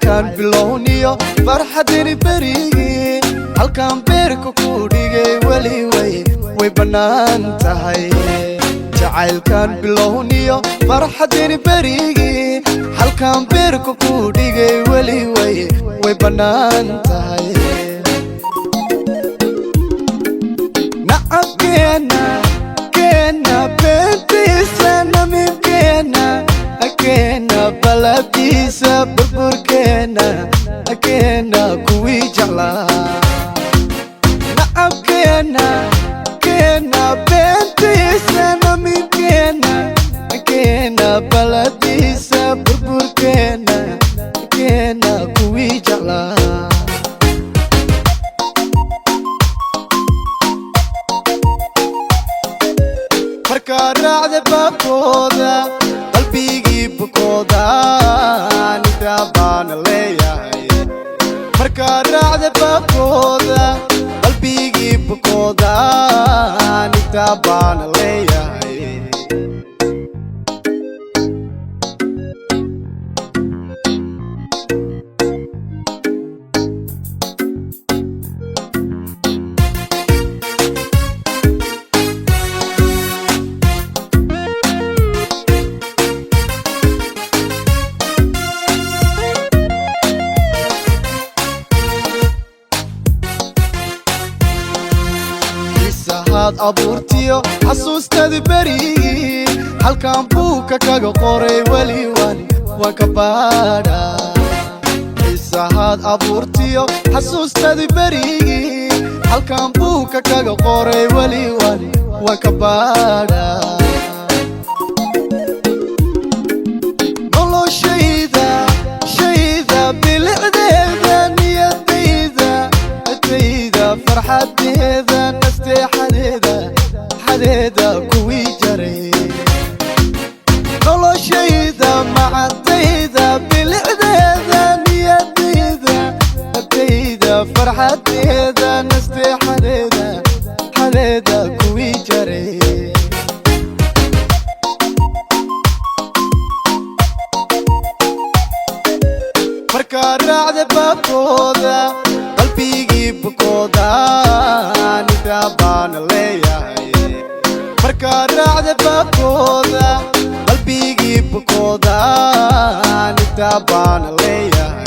كان بلونيو فرحتني بريقي halkan beerku ku dhigay wali way banaan tahay jacaylkan bilowniyo farxadini berigi halkan beerku ku dhigay wali way banaan tahay nacabkeena keena beentiisa namibkeena keena balabtiisa burburkeena keena kuwii jeclaa كينا كينا بنتي سنة من كينا بلدي سبربور كينا كوي جلا فركا رعد بكودا قلبي يجيب كودا نتابعنا ليا فركا رعد بكودا قلبي بكودا نتابعنا ليا abuurtiyo xasuustadi berigi halkan buuka kaga qoray wali waan ka baadha xiisahaad abuurtiyo xasuustadi berigi halkan buuka kaga qoray wali waan ka baadha noloshayda bilicdeeda niyadayda farxadeeda حديدا كوي جري noloshayda macantayda bilicdeeda niyadayda hadayda farxadeeda nasteexadeeda kuwii jaray markaa raacda baabkooda qalbigii bukooda nitaabaana leeyahay markaa raacda baabkooda qalbigii bukooda nitaabaana leeyahay